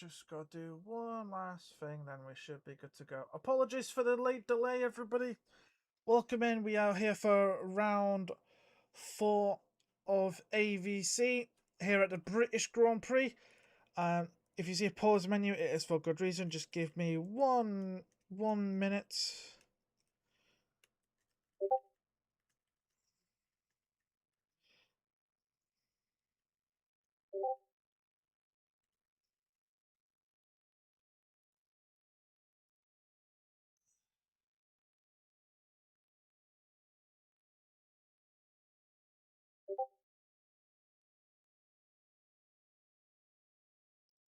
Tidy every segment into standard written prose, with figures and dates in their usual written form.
Just gotta do one last thing, then we should be good to go. Apologies for the late delay, everybody. Welcome in. We are here for round 4 of AVC here at the British Grand Prix. If you see a pause menu, it is for good reason. Just give me one minute.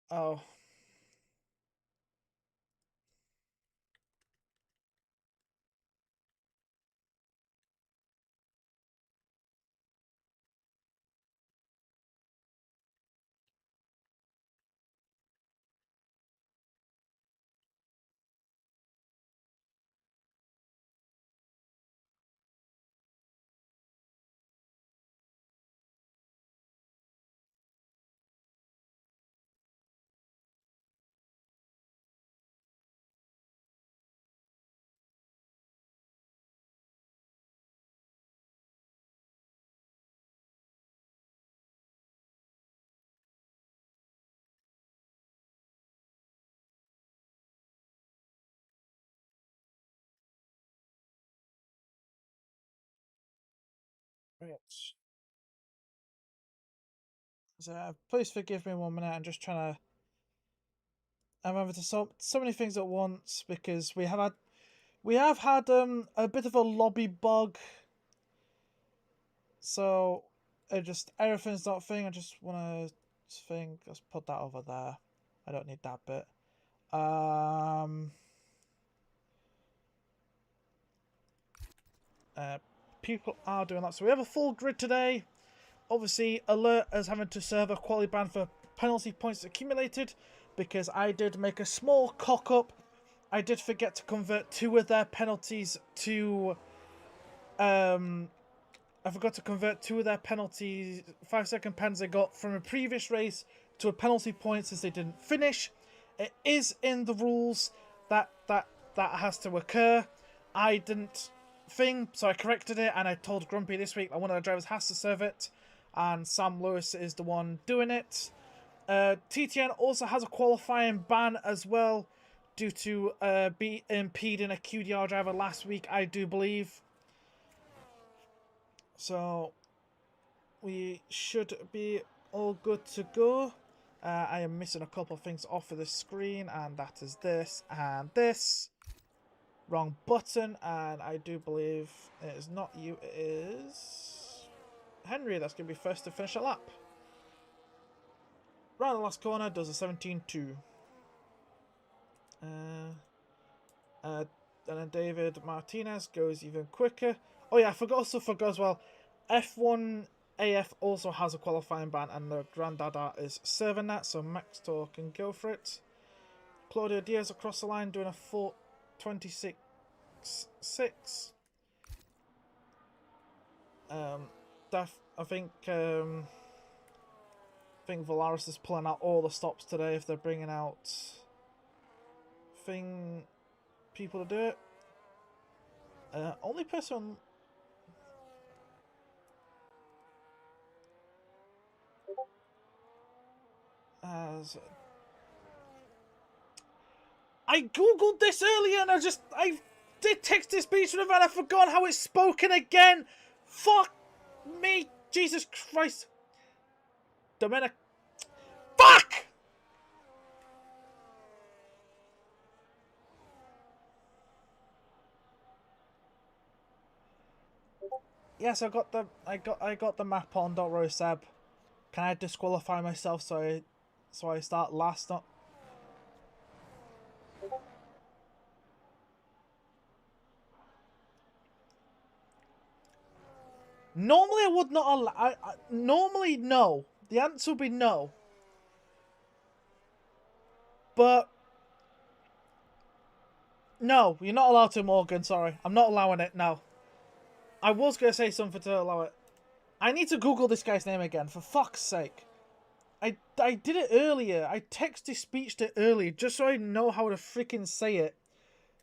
Oh. Right. So, please forgive me 1 minute. I'm just trying to. I'm having to solve so many things at once because we have had a bit of a lobby bug. So everything's not thing. I just want to think. Let's put that over there. I don't need that bit. People are doing that. So we have a full grid today. Obviously, Alert is having to serve a quality ban for penalty points accumulated because I did make a small cock up. I did forget to convert 2 of their penalties to I forgot to convert 2 of their penalties, 5-second pens they got from a previous race to a penalty point since they didn't finish. It is in the rules that has to occur. I didn't so I corrected it and I told Grumpy this week that one of the drivers has to serve it, and Sam Lewis is the one doing it. TTN also has a qualifying ban as well due to impeding a QDR driver last week, I do believe. So we should be all good to go. I am missing a couple of things off of the screen, and that is this and this. Wrong button, and I do believe it is not you, it is Henry that's going to be first to finish a lap. Right the last corner, does a 17.2. And then David Martinez goes even quicker. Oh yeah, I also forgot as well, F1 AF also has a qualifying ban, and the Grandada is serving that, so Max Tor can go for it. Claudio Diaz across the line doing a 4.26.6. I think Valaris is pulling out all the stops today if they're bringing out people to do it. Only person as I googled this earlier and I did text this speech and I forgot how it's spoken again. Fuck me, Jesus Christ. Dominic. Fuck! Yes, I got the map on. Don't worry, Seb. Can I disqualify myself so I start last? Not. Normally, I would not allow. Normally, no. The answer would be no. But no, you're not allowed to, Morgan. Sorry, I'm not allowing it. No. I was gonna say something to allow it. I need to Google this guy's name again, for fuck's sake. I did it earlier. I text-to-speeched it earlier just so I know how to freaking say it.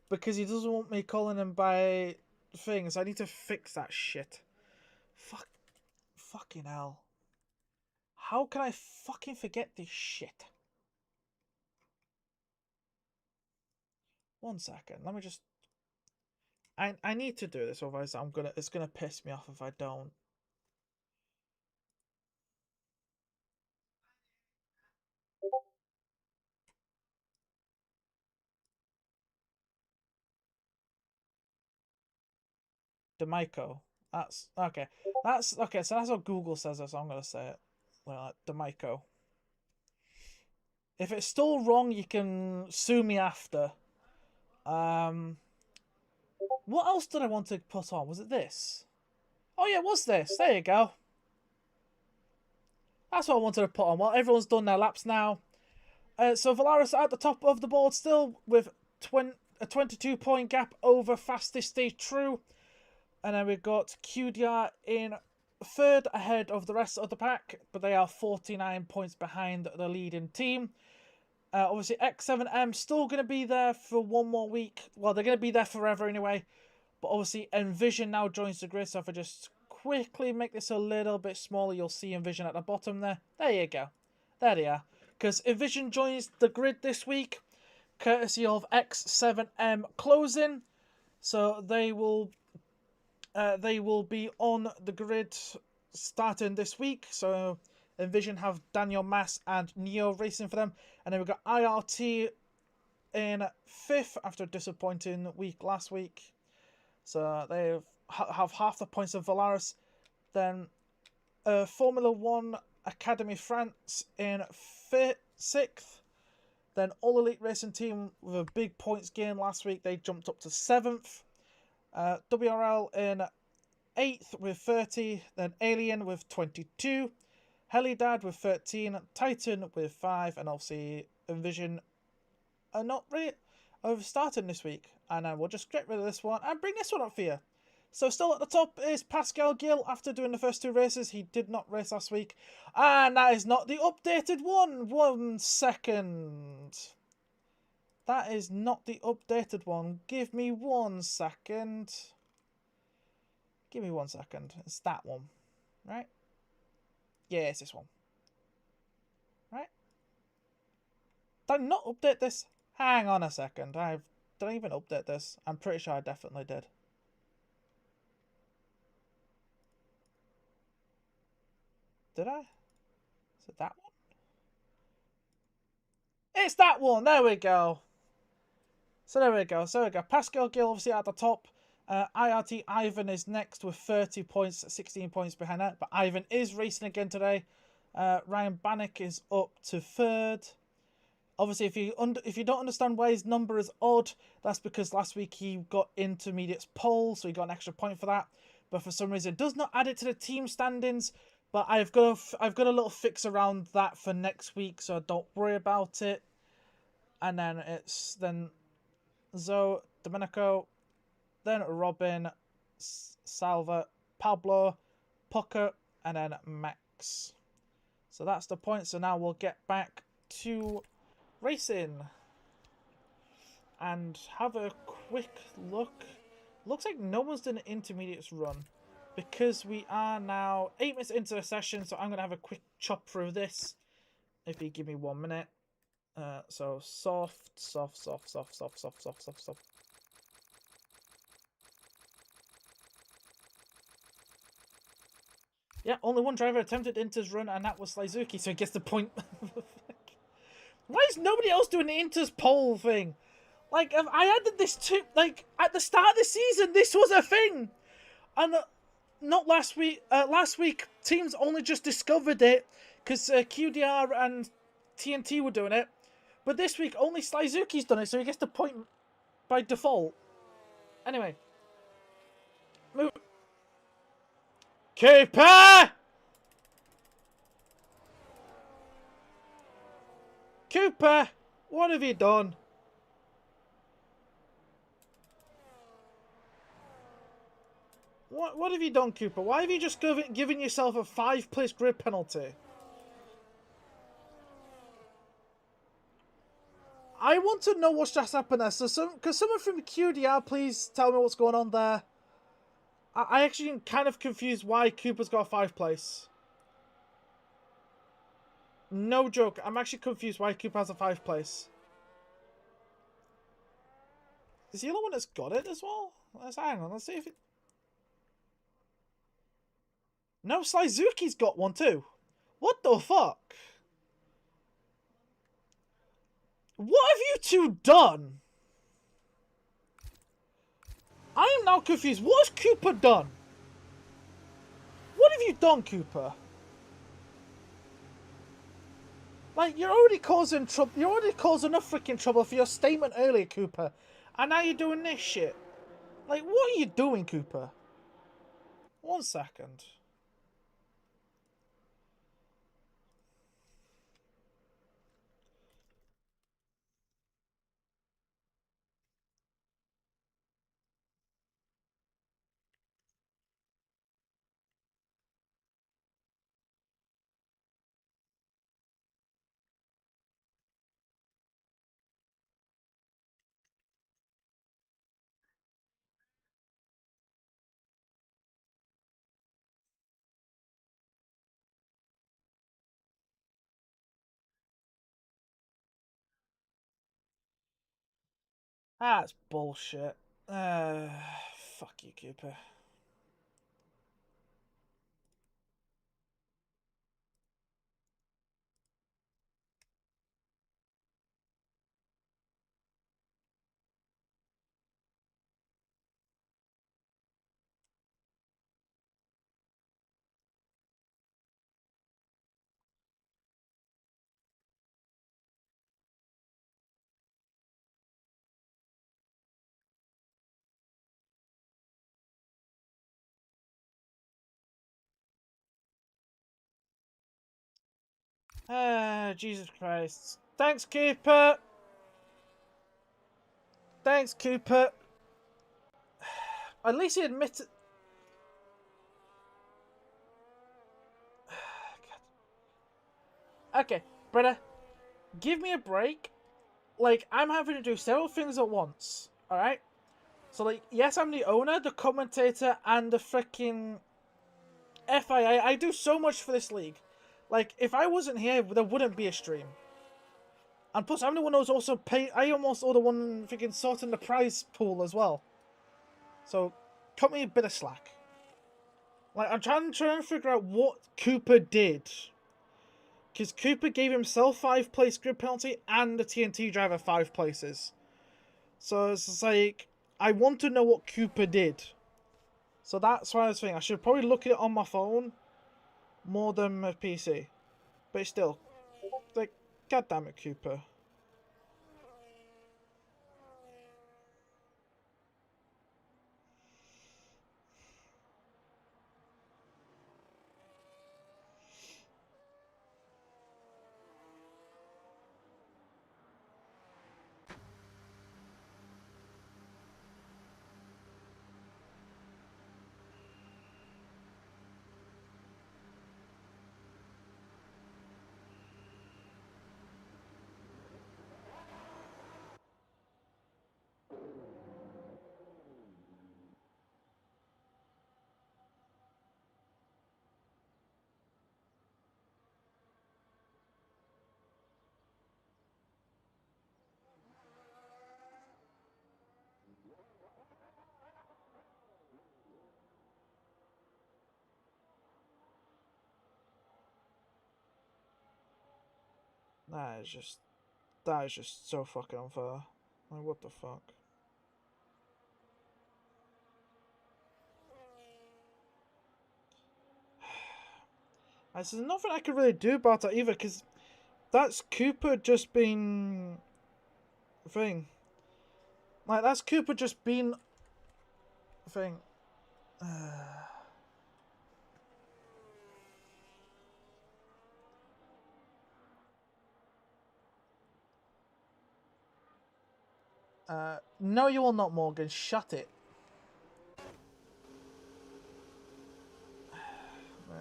Because he doesn't want me calling him by things. I need to fix that shit. Fucking hell. How can I fucking forget this shit? 1 second. Let me just... I need to do this, otherwise it's gonna piss me off if I don't. Demico. That's okay. That's okay. So that's what Google says it. So I'm gonna say it like Demico. If it's still wrong, you can sue me after. What else did I want to put on? Was it this? Oh yeah, it was this. There you go. That's what I wanted to put on. Well, everyone's done their laps now. So Valaris at the top of the board still with a 22-point gap over fastest stage true. And then we've got QDR in third ahead of the rest of the pack, but they are 49 points behind the leading team. Obviously, X7M still going to be there for one more week. Well, they're going to be there forever anyway. But obviously, Envision now joins the grid. So if I just quickly make this a little bit smaller, you'll see Envision at the bottom there. There you go. There they are. Because Envision joins the grid this week, courtesy of X7M closing. So they will be on the grid starting this week. So Envision have Daniel Mass and Neo racing for them. And then we've got IRT in fifth after a disappointing week last week. So they have half the points of Valaris. Then Formula 1 Academy France in sixth. Then All Elite Racing Team with a big points gain last week. They jumped up to 7th. WRL in 8th with 30. Then Alien with 22. Helidad with 13. Titan with 5. And obviously Envision are not really starting this week. And then we'll just get rid of this one and bring this one up for you. So still at the top is Pascal Gill after doing the first 2 races. He did not race last week. And that is not the updated one. 1 second. That is not the updated one. Give me 1 second. Give me 1 second. It's that one. Right? Yeah, it's this one. Right? Did I not update this? Hang on a second. Did I even update this? I'm pretty sure I definitely did. Did I? Is it that one? It's that one! There we go. So there we go. So there we go. Pascal Gill obviously at the top. IRT Ivan is next with 30 points, 16 points behind that. But Ivan is racing again today. Ryan Bannock is up to 3rd. Obviously, if you don't understand why his number is odd, that's because last week he got intermediates pole, so he got an extra point for that. But for some reason, it does not add it to the team standings. But I've got a little fix around that for next week, so don't worry about it. And then it's Zoe, Domenico, then Robin, Salva, Pablo, Pucker, and then Max. So that's the point. So now we'll get back to racing and have a quick look. Looks like no one's done an intermediates run because we are now 8 minutes into the session. So I'm going to have a quick chop through this. If you give me 1 minute. So soft. Yeah, only one driver attempted Inter's run, and that was Slizuki, so he gets the point. Why is nobody else doing the Inter's pole thing? Like, I added this to, like, at the start of the season, this was a thing. And not last week. Last week, teams only just discovered it because QDR and TNT were doing it. But this week, only Slizuki's done it, so he gets the point by default. Anyway. Move. Cooper! Cooper! What have you done? What have you done, Cooper? Why have you just given yourself a 5-place grid penalty? to know what's just happened there. So could someone from QDR please tell me what's going on there? I actually am kind of confused why Cooper's got a 5th place. No joke, I'm actually confused why Cooper has a 5th place. Is he the one that's got it as well? Hang on, let's see if it... No, Slizuki's got one too. What the fuck? What have you two done? I am now confused. What has Cooper done? What have you done, Cooper? Like, you're already causing trouble. You're already causing enough freaking trouble for your statement earlier, Cooper. And now you're doing this shit. Like, what are you doing, Cooper? 1 second. That's bullshit. Fuck you, Cooper. Jesus Christ. Thanks, Cooper. Thanks, Cooper. At least he admitted... Okay, brother. Give me a break. Like, I'm having to do several things at once. Alright? So, like, yes, I'm the owner, the commentator, and the freaking FIA. I do so much for this league. Like, if I wasn't here, there wouldn't be a stream. And plus, I'm the one who's also paid. I almost all the one freaking sorting the prize pool as well. So, cut me a bit of slack. Like, I'm trying to figure out what Cooper did. Because Cooper gave himself 5th place grid penalty and the TNT driver 5 places. So it's just like, I want to know what Cooper did. So that's why I was thinking, I should probably look at it on my phone more than my PC. But still, like, god damn it, Cooper. That is just so fucking unfair. Like, what the fuck? There's nothing I can really do about that either, because that's Cooper just being... thing. Like, that's Cooper just being... thing. No, you will not, Morgan. Shut it. Right.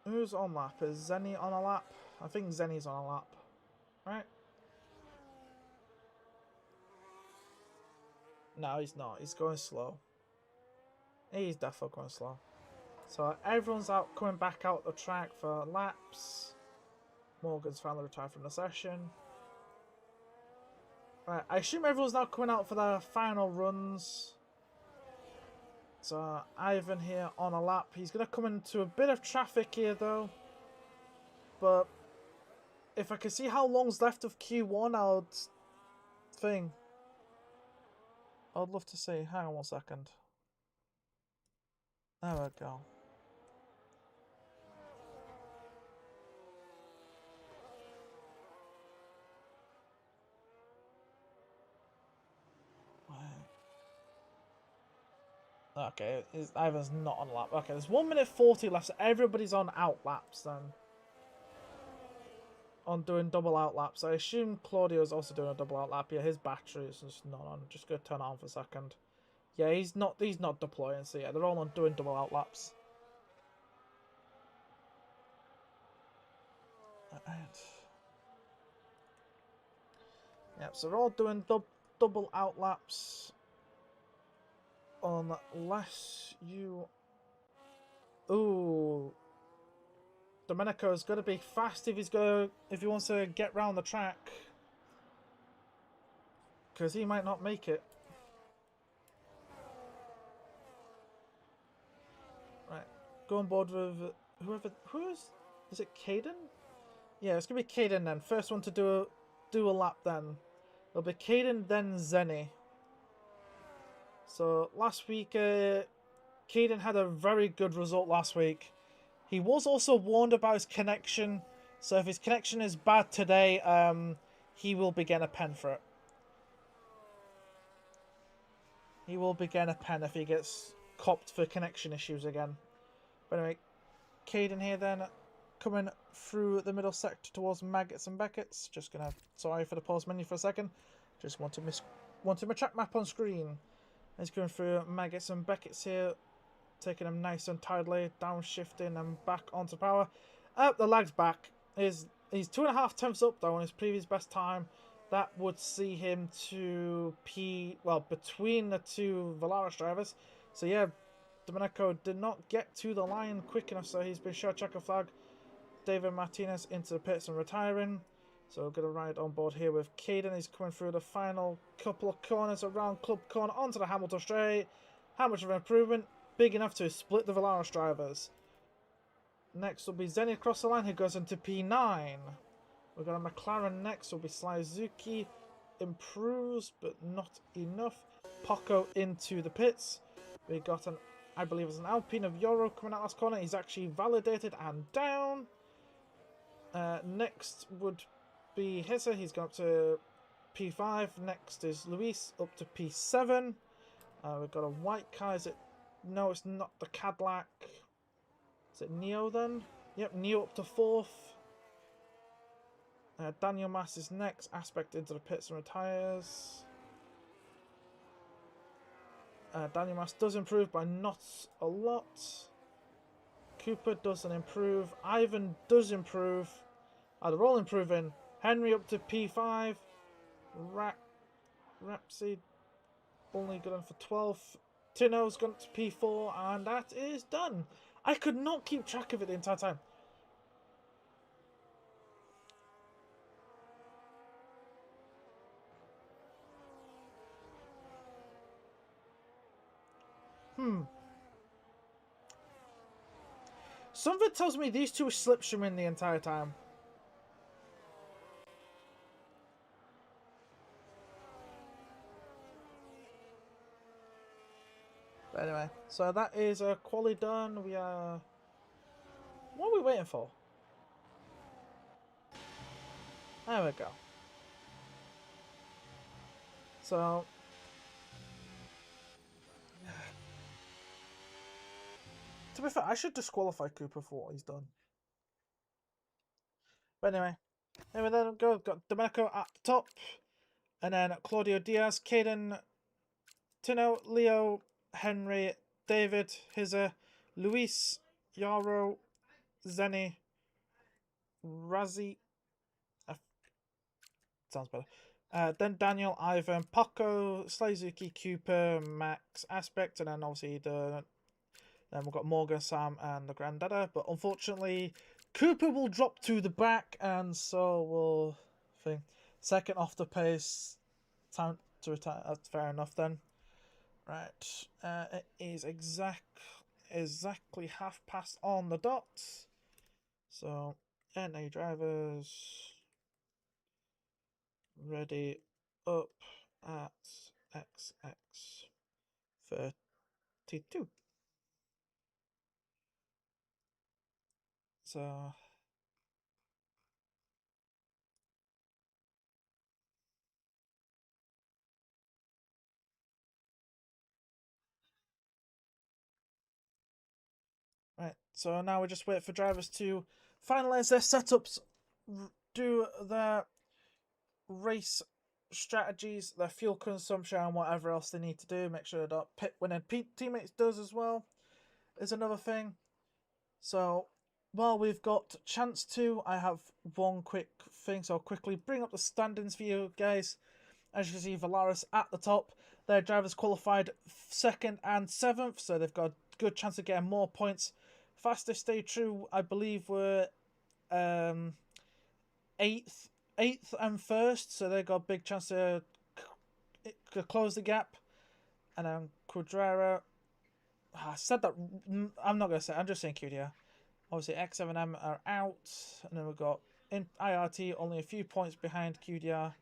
Who's on lap? Is Zenny on a lap? I think Zenny's on a lap. Right? No, he's not. He's going slow. He's definitely going slow. So everyone's out, coming back out the track for laps. Morgan's finally retired from the session. Right, I assume everyone's now coming out for their final runs. So Ivan here on a lap. He's going to come into a bit of traffic here though. But if I can see how long's left of Q1, I'd love to see. Hang on 1 second. There we go. Okay, Ivan's not on a lap. Okay, there's 1 minute 40 left, so everybody's on out laps then. On doing double out laps. I assume Claudio's also doing a double out lap. Yeah, his battery is just not on. Just gonna turn it on for a second. Yeah, he's not deploying, so yeah, they're all on doing double out laps. Yeah, so they're all doing double out laps. Unless you... Ooh. Domenico's got to be fast if he wants to get round the track. Because he might not make it. Right. Go on board with is it Caden? Yeah, it's going to be Caden then. First one to do a lap then. It'll be Caden, then Zenny. So last week, Caden had a very good result last week. He was also warned about his connection. So if his connection is bad today, he will be getting a pen for it. He will be getting a pen if he gets copped for connection issues again. But anyway, Caden here then, coming through the middle sector towards Maggots and Beckett's. Just gonna, sorry for the pause menu for a second. Just wanted my track map on screen. He's going through Maggots and Beckett's here, taking them nice and tidily, downshifting and back onto power. The lag's back. He's 2.5 tenths up though on his previous best time. That would see him to between the two Valaris drivers. So yeah, Domenico did not get to the line quick enough, so he's been shown checker flag. David Martinez into the pits and retiring. So we're going to ride on board here with Caden. He's coming through the final couple of corners around Club Corner onto the Hamilton Straight. How much of an improvement? Big enough to split the Valaris drivers. Next will be Zenny across the line, who goes into P9. We've got a McLaren next, will be Slyzuki. Improves, but not enough. Poco into the pits. We got I believe it's an Alpine of Euro coming out last corner. He's actually validated and down. Next would be Hissa. He's gone up to P5. Next is Luis up to P7. We've got a white car. Is it? No, it's not the Cadillac. Is it Neo then? Yep, Neo up to 4th. Daniel Mass is next. Aspect into the pits and retires. Daniel Mass does improve, but not a lot. Cooper doesn't improve. Ivan does improve. They're all improving. Henry up to P5. Rapsy only good on for 12th. Tino's gone to P4, and that is done. I could not keep track of it the entire time. Something tells me these two are slipstreaming the entire time. But anyway, so that is quali done. We are... What are we waiting for? There we go. So... To be fair, I should disqualify Cooper for what he's done. But anyway, then got Domenico at the top. And then Claudio Diaz, Caden, Tino, Leo, Henry, David, Hizza, Luis, Yaro, Zenny, Razzie. Sounds better. Then Daniel, Ivan, Poco, Slazuki, Cooper, Max, Aspect, and then obviously then we've got Morgan, Sam, and the Granddada. But unfortunately, Cooper will drop to the back, and so will second off the pace. Time to retire. That's fair enough then. Right. It is exactly past on the dot. So NA drivers ready up at XX 32. So right, so now we just wait for drivers to finalize their setups, do their race strategies, their fuel consumption, and whatever else they need to do. Make sure that pit when their teammates does as well is another thing. So while we've got chance to, I have one quick thing. So I'll quickly bring up the standings for you guys. As you can see, Valaris at the top. Their drivers qualified 2nd and 7th, so they've got a good chance of getting more points. Fastest Stay True, I believe, were 8th and 1st, so they've got a big chance to close the gap. And then Quadrara, I said that, I'm not going to say, I'm just saying QDR. Obviously, X7M are out, and then we've got in IRT only a few points behind QDR.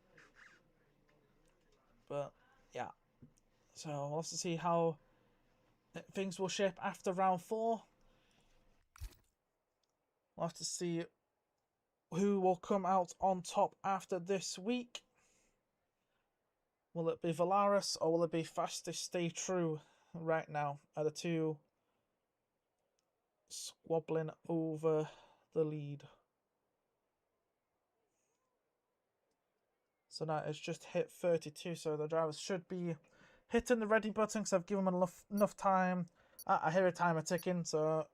But yeah, so we'll have to see how things will shape after round 4. We'll have to see who will come out on top after this week. Will it be Valaris or will it be Fastest Stay True right now? Are the two squabbling over the lead? So now it's just hit 32, so the drivers should be hitting the ready button because I've given them enough time. I hear a timer ticking, so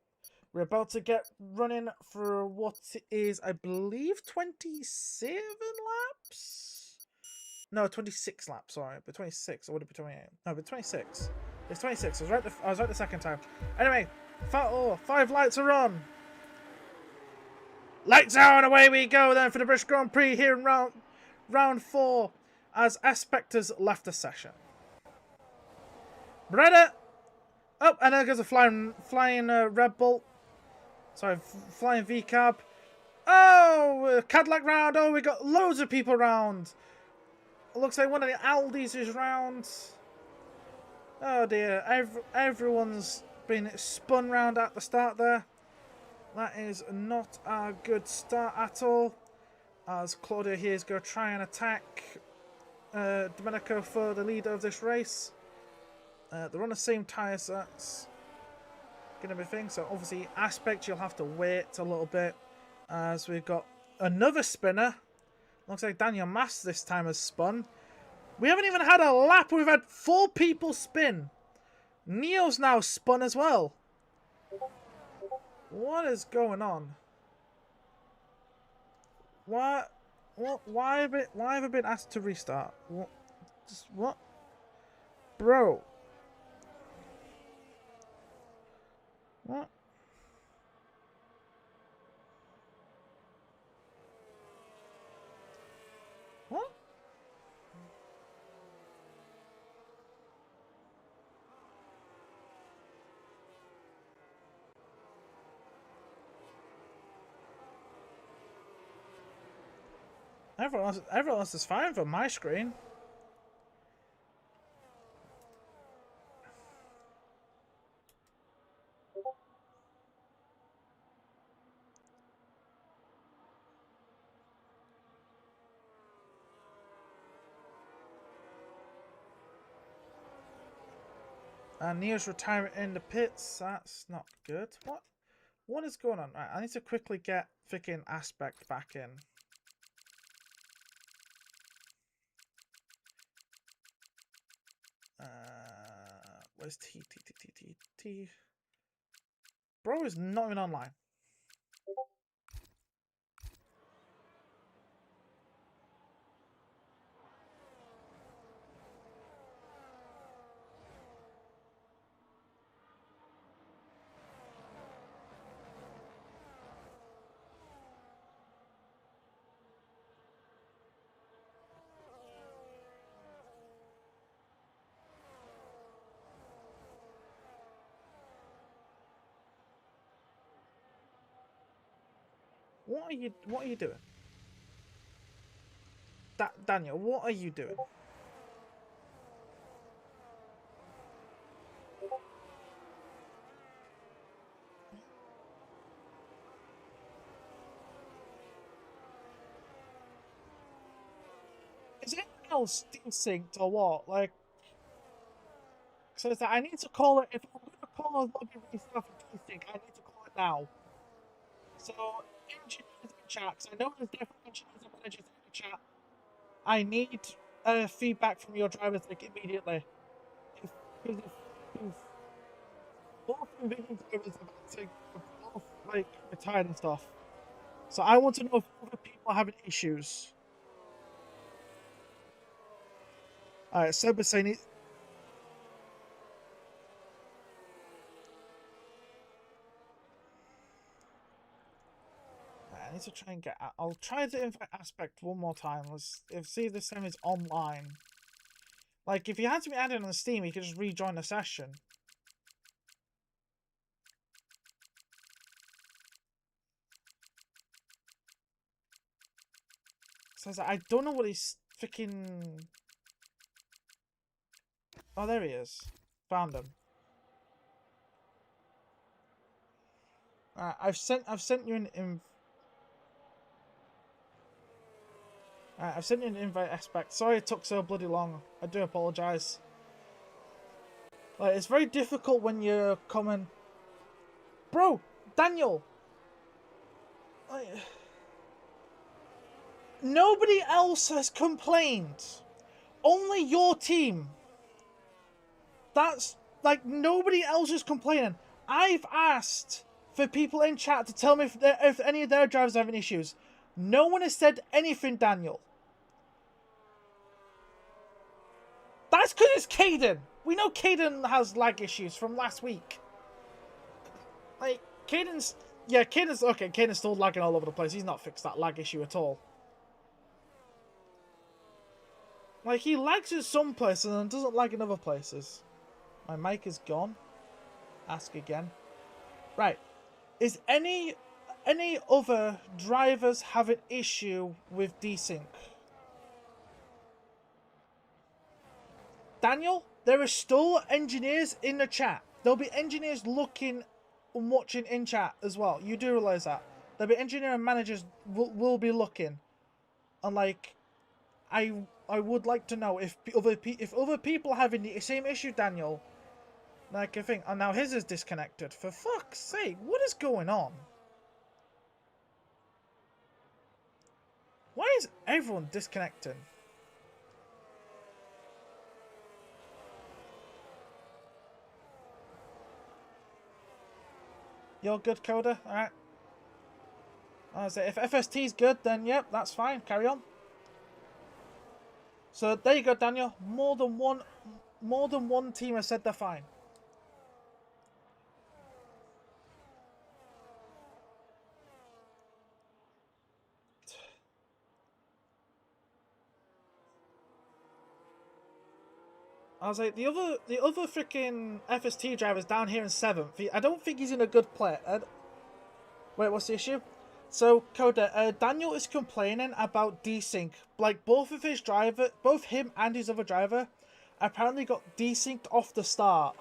we're about to get running for what is, I believe, 27 laps? No, 26 laps, sorry. But 26, or would it be 28? No, but 26. It's 26. I was right the second time. Anyway, 5 lights are on. Lights are on, away we go then for the British Grand Prix here in round 4 as Aspect has left the session. Breda! Oh, and there goes a flying Red Bull. Sorry, flying V-Cab. Oh, Cadillac round. Oh, we got loads of people round. It looks like one of the Aldis is round. Oh dear, everyone's been spun round at the start there. That is not a good start at all. As Claudia here is going to try and attack Domenico for the lead of this race. They're on the same tyres, so that's going to be a thing. So obviously Aspect, you'll have to wait a little bit as we've got another spinner. Looks like Daniel Mass this time has spun. We haven't even had a lap. We've had 4 people spin. Neo's now spun as well. What is going on? Why have I been asked to restart? What? Bro. What? What? Everyone else is fine from my screen. And Neo's retiring in the pits. That's not good. What is going on? Right, I need to quickly get freaking Aspect back in. Where's T? Bro is not even online. What are you doing? Daniel, what are you doing? Is anything else desynced or what? Like, so it's that I need to call it. If I'm going to call a lobby restart for desync, I need to call it now. So, engineers in chat, because I know there's different engineers and managers in the chat. I need feedback from your drivers like immediately. If both convenience drivers are both like retired and stuff. So I want to know if other people are having issues. Alright, Seb is saying it. I need to try and get. I'll try to invite Aspect one more time. Let's see if this time is online. Like, if he had to be added on Steam, he could just rejoin the session. So I don't know what he's freaking. Oh, there he is. Found him. I've sent you an I've sent you an invite, Aspect. Sorry it took so bloody long. I do apologise. Like, it's very difficult when you're coming. Bro, Daniel. Like, nobody else has complained. Only your team. That's like nobody else is complaining. I've asked for people in chat to tell me if any of their drivers are having issues. No one has said anything, Daniel. That's because it's Caden. We know Caden has lag issues from last week. Like, Caden's... Yeah, Caden's... Okay, Caden's still lagging all over the place. He's not fixed that lag issue at all. Like, he lags in some places and doesn't lag in other places. My mic is gone. Ask again. Right. Is any other drivers have an issue with desync? Daniel, there are still engineers in the chat. There'll be engineers looking and watching in chat as well. You do realise that. There'll be engineer and managers will be looking. And like, I would like to know if other people are having the same issue, Daniel. Like, I think, and now his is disconnected. For fuck's sake, what is going on? Why is everyone disconnecting? You're good, Coda? Alright. If FST's good, then yep, that's fine. Carry on. So there you go, Daniel. More than one team has said they're fine. I was like, the other freaking FST driver's down here in 7th. I don't think he's in a good play. Wait, what's the issue? So, Coda, Daniel is complaining about desync. Like, both him and his other driver apparently got desynced off the start.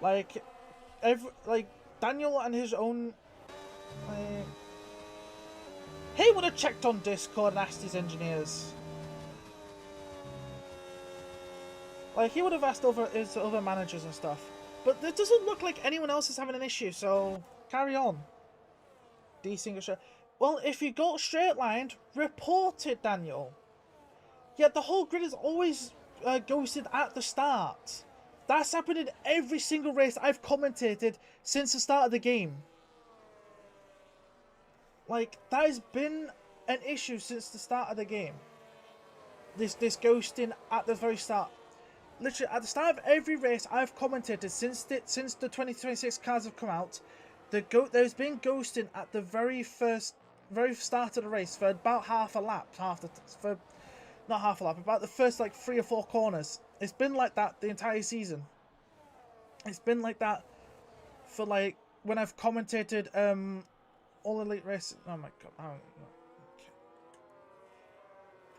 Like, Daniel and his own... he would have checked on Discord and asked his engineers. Like, he would have asked his other managers and stuff. But it doesn't look like anyone else is having an issue, so carry on. Desync. Well, if you got straight lined, report it, Daniel. Yet the whole grid is always ghosted at the start. That's happened in every single race I've commentated since the start of the game. Like, that has been an issue since the start of the game. This ghosting at the very start. Literally, at the start of every race I've commentated since the 2026 cars have come out, there's been ghosting at the very start of the race for about half a lap. Not half a lap, about the first like 3 or 4 corners. It's been like that the entire season. It's been like that for like when I've commentated all elite races. Oh my god! Okay.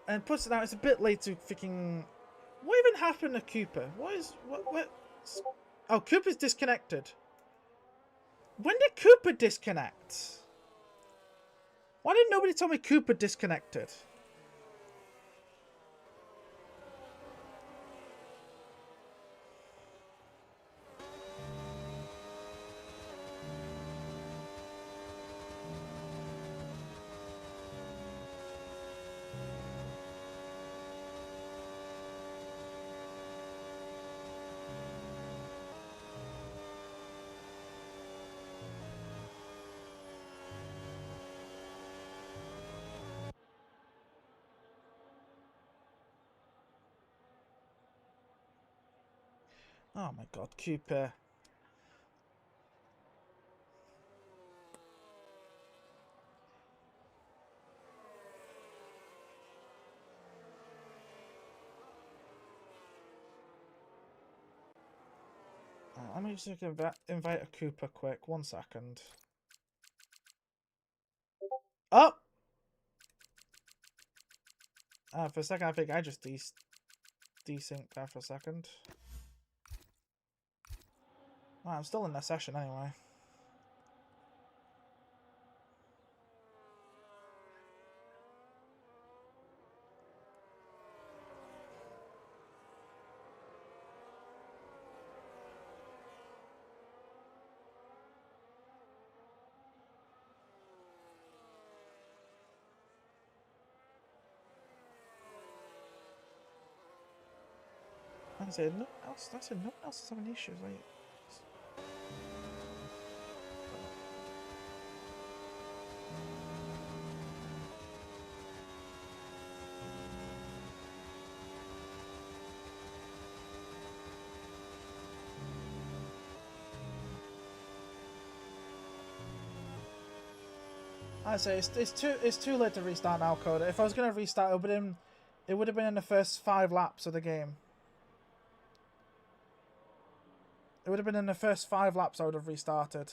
And plus, now it's a bit late to freaking. What even happened to Cooper? What? Oh, Cooper's disconnected. When did Cooper disconnect? Why didn't nobody tell me Cooper disconnected? Oh my god, Cooper. Let me just invite a Cooper quick. 1 second. Oh! For a second, I think I just desynced there for a second. Well, I'm still in the session anyway. I said no else. I said no one else is having issues. Like, I say it's too late to restart now, Coda. If I was gonna restart, it would have been in the first 5 laps of the game. It would have been in the first 5 laps I would have restarted.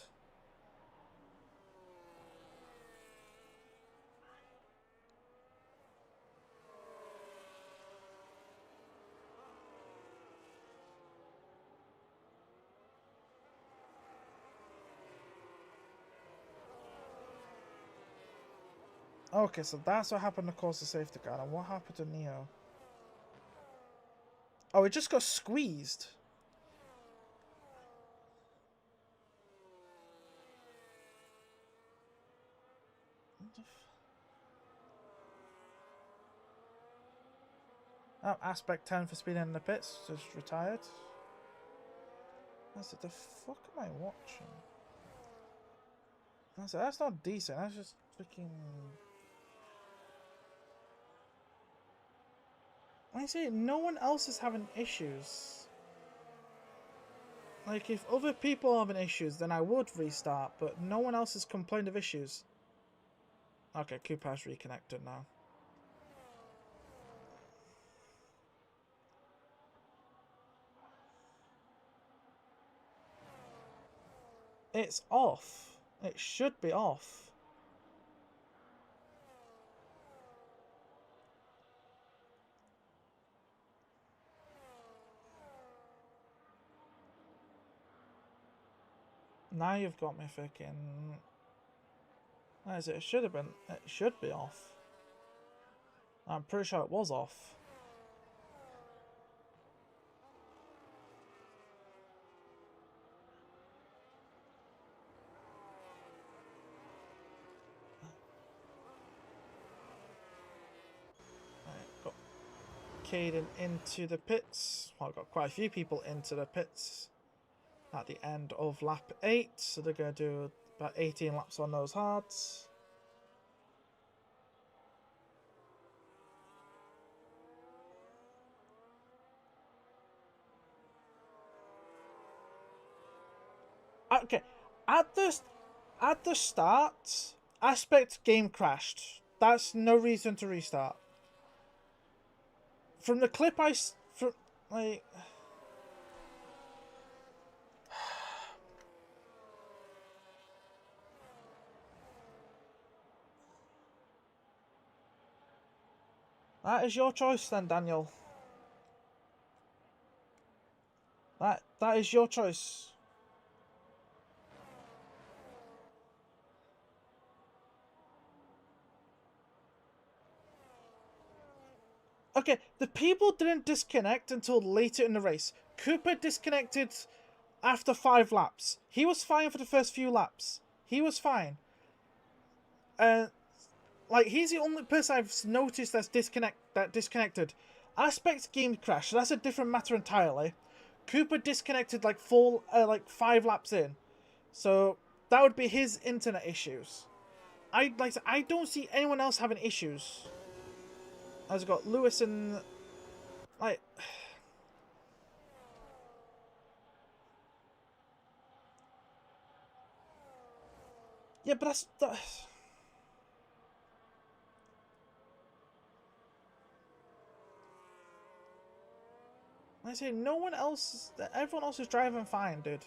Okay, so that's what happened to cause the safety car. And what happened to Neo? Oh, it just got squeezed. Oh, aspect 10 for speeding in the pits, just retired. I said, the fuck am I watching? I said, that's not decent, that's just freaking... I say, no one else is having issues. Like, if other people are having issues, then I would restart, but no one else has complained of issues. Okay, Cooper's reconnected now. It's off. It should be off. Now you've got me thinking... It should have been... It should be off. I'm pretty sure it was off. Right, got Caden into the pits. Well, I've got quite a few people into the pits at the end of lap 8. So they're going to do about 18 laps on those hards. Okay, at the start, Aspect game crashed. That's no reason to restart. From the clip from like, That is your choice then, Daniel. That is your choice. Okay, the people didn't disconnect until later in the race. Cooper disconnected after 5 laps. He was fine for the first few laps. He was fine. Like, he's the only person I've noticed that disconnected. Aspect game crash, so that's a different matter entirely. Cooper disconnected like 5 laps in. So that would be his internet issues. I don't see anyone else having issues. I've got Lewis and like yeah, but that's I say no one else. Everyone else is driving fine, dude.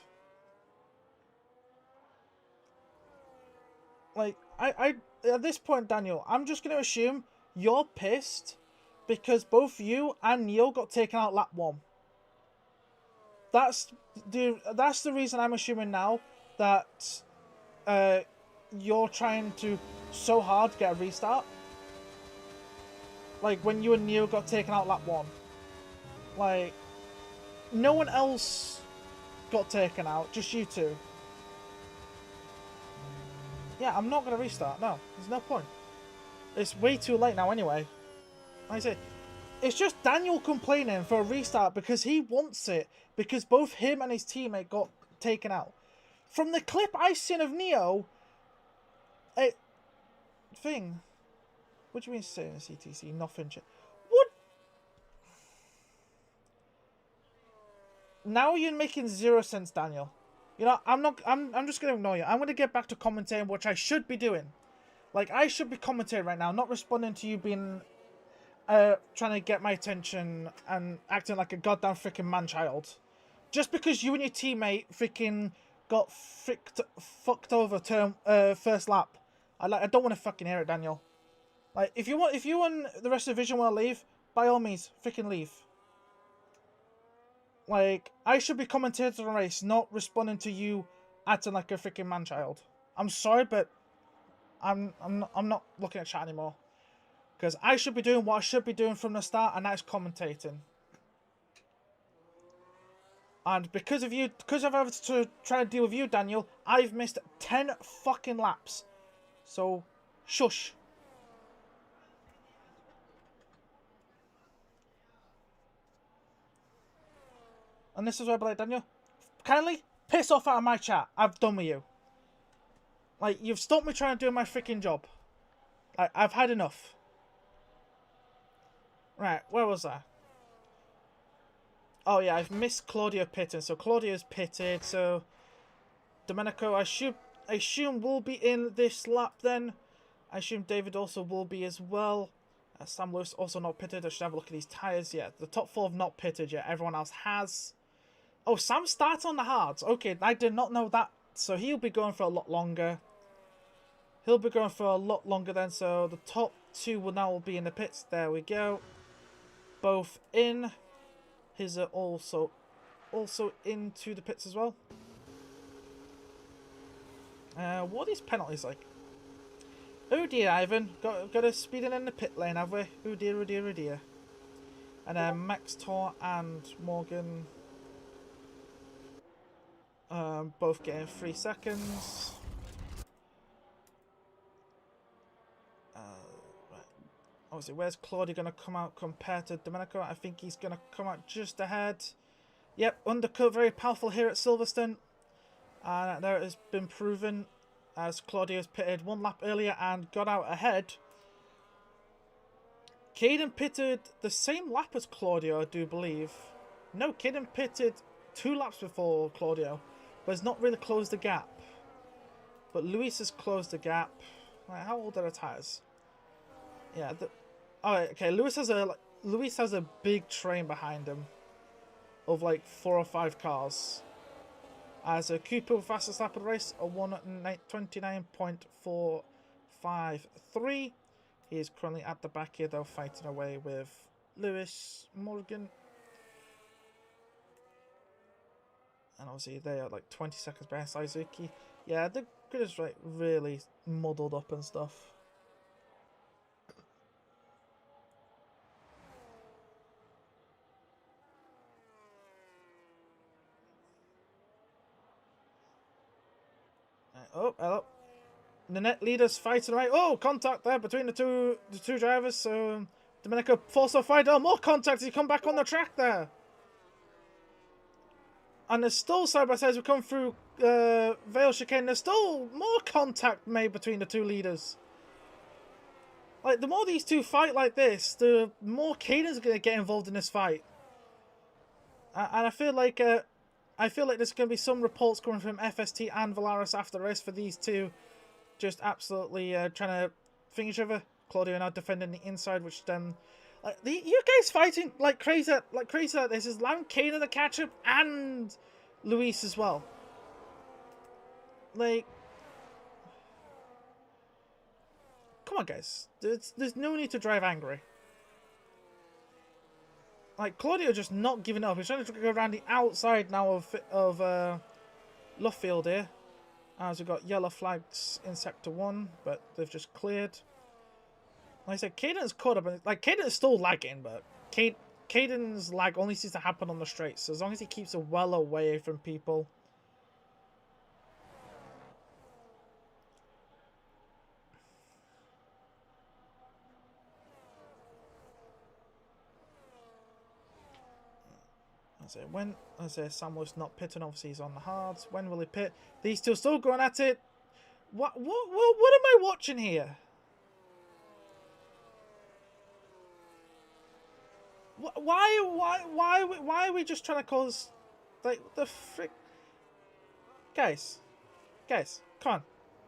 Like I at this point, Daniel, I'm just gonna assume you're pissed because both you and Neil got taken out lap 1. That's the reason I'm assuming now that you're trying to so hard to get a restart. Like when you and Neil got taken out lap 1. Like no one else got taken out, just you two. Yeah, I'm not gonna restart. No, there's no point. It's way too late now anyway. Like I say, it's just Daniel complaining for a restart because he wants it, because both him and his teammate got taken out. From the clip I've seen of Neo, what do you mean saying CTC? Nothing. What? Now you're making 0 sense, Daniel. You know, I'm just gonna ignore you. I'm gonna get back to commentating, which I should be doing. Like, I should be commentating right now, not responding to you being trying to get my attention and acting like a goddamn freaking man-child. Just because you and your teammate freaking got fucked over first lap. I don't want to fucking hear it, Daniel. Like, if you and the rest of the division want to leave, by all means, freaking leave. Like, I should be commentating on the race, not responding to you acting like a freaking man-child. I'm sorry, but I'm not looking at chat anymore. Because I should be doing what I should be doing from the start, and that's commentating. And because of I've had to try to deal with you, Daniel, I've missed 10 fucking laps. So, shush. And this is where I'd be like, Daniel, kindly piss off out of my chat. I've done with you. Like, you've stopped me trying to do my freaking job. I've had enough. Right, where was I? Oh yeah, I've missed Claudio pitting. So Claudio's pitted. So Domenico, I assume will be in this lap then. I assume David also will be as well. Sam Lewis also not pitted. I should have a look at these tyres. Yeah, the top 4 have not pitted yet. Everyone else has. Oh, Sam starts on the hards. Okay, I did not know that. So he'll be going for a lot longer. He'll be going for a lot longer then. So the top 2 will now be in the pits. There we go. Both in. His are also into the pits as well. What are these penalties like? Oh dear, Ivan. Got us speeding in the pit lane, have we? Oh dear, oh dear, oh dear. And then Max Tor and Morgan both getting 3 seconds. Right. Obviously, where's Claudio going to come out compared to Domenico? I think he's going to come out just ahead. Yep, undercut, very powerful here at Silverstone. And there it has been proven as Claudio's pitted 1 lap earlier and got out ahead. Caden pitted the same lap as Claudio, I do believe. No, Caden pitted 2 laps before Claudio, but has not really closed the gap. But Luis has closed the gap. Right, how old are the tyres? Yeah. Okay. Luis has a big train behind him of like 4 or 5 cars. As a Cooper fastest lap of the race, a 1:29.453. He is currently at the back here, though, fighting away with Lewis Morgan. And obviously they are like 20 seconds behind Suzuki. Yeah, the grid is like really muddled up and stuff. Oh, hello. The net leaders fighting away. Oh, contact there between the two drivers. So Domenico forced a fight. Oh, more contact. He come back on the track there. And there's still side by side as we come through Vale Chicane. There's still more contact made between the two leaders. Like, the more these two fight like this, the more Caden's going to get involved in this fight. And I feel like there's going to be some reports coming from FST and Valaris after the race for these two just absolutely trying to finger each other. Claudio now defending the inside, which then... Like, you guys fighting like crazy like this is allowing Caden to catch up and Luis as well. Like... Come on, guys. There's no need to drive angry. Like, Claudio just not giving up. He's trying to go around the outside now of Luffield here. As we've got yellow flags in Sector 1, but they've just cleared. Like I said, Caden's caught up. Like, Caden's still lagging, but Caden's lag only seems to happen on the straight. So as long as he keeps it well away from people... I say Samuel's not pitting, obviously he's on the hards. When will he pit? These two are still going at it. What am I watching here? Why are we just trying to cause like the frick? Guys, come on,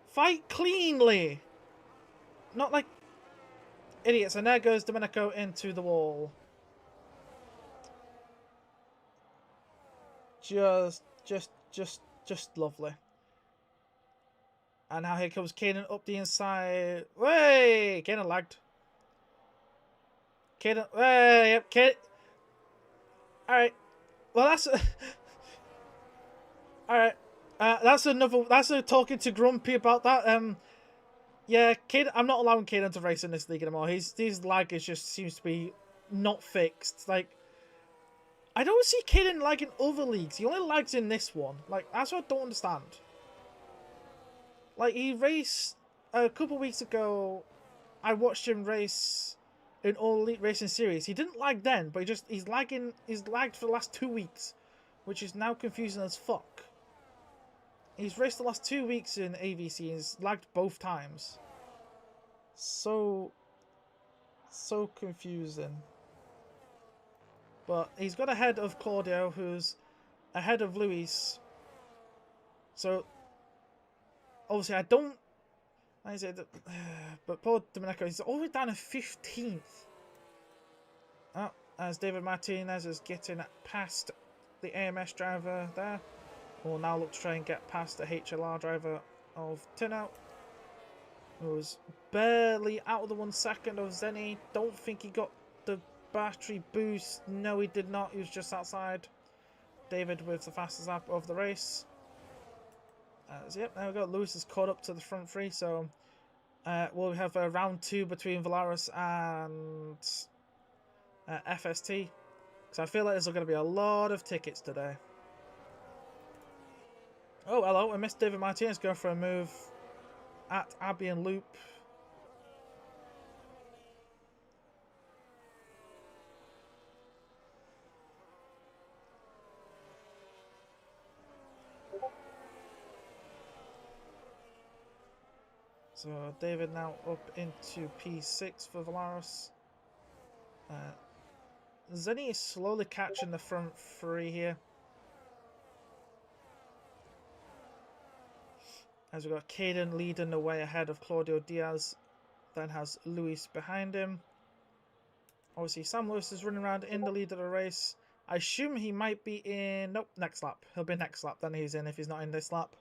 fight cleanly, not like idiots. And there goes Domenico into the wall. Just lovely. And now here comes Caden up the inside. Way, Caden lagged. Caden, way, yep, Caden. All right. Well, that's all right. That's a talking to Grumpy about that. Yeah, Caden. I'm not allowing Caden to race in this league anymore. His lag is just seems to be not fixed. Like, I don't see Caden lagging other leagues. He only lags in this one. Like, that's what I don't understand. Like, he raced a couple weeks ago. I watched him race in All Elite Racing Series. He didn't lag then, but he's lagging. He's lagged for the last 2 weeks, which is now confusing as fuck. He's raced the last 2 weeks in AVC and he's lagged both times. So confusing. But he's got ahead of Claudio, who's ahead of Luis. So, obviously, I don't... I said, but poor Domenico is all the way down to 15th. Oh, as David Martinez is getting past the AMS driver there. We'll now look to try and get past the HLR driver of Tinout, who was barely out of the 1 second of Zenny. Don't think he got the battery boost. No, he did not. He was just outside. David with the fastest lap of the race. Yep, there we go. Lewis is caught up to the front three. So we'll have round 2 between Valaris and FST. Because I feel like there's going to be a lot of tickets today. Oh, hello. I missed David Martinez going for a move at Abbey and Loop. So David now up into P6 for Valaris. Zenny is slowly catching the front 3 here. As we've got Caden leading the way ahead of Claudio Diaz. Then has Luis behind him. Obviously Sam Lewis is running around in the lead of the race. I assume he might be in... Nope, next lap. He'll be next lap, then he's in if he's not in this lap.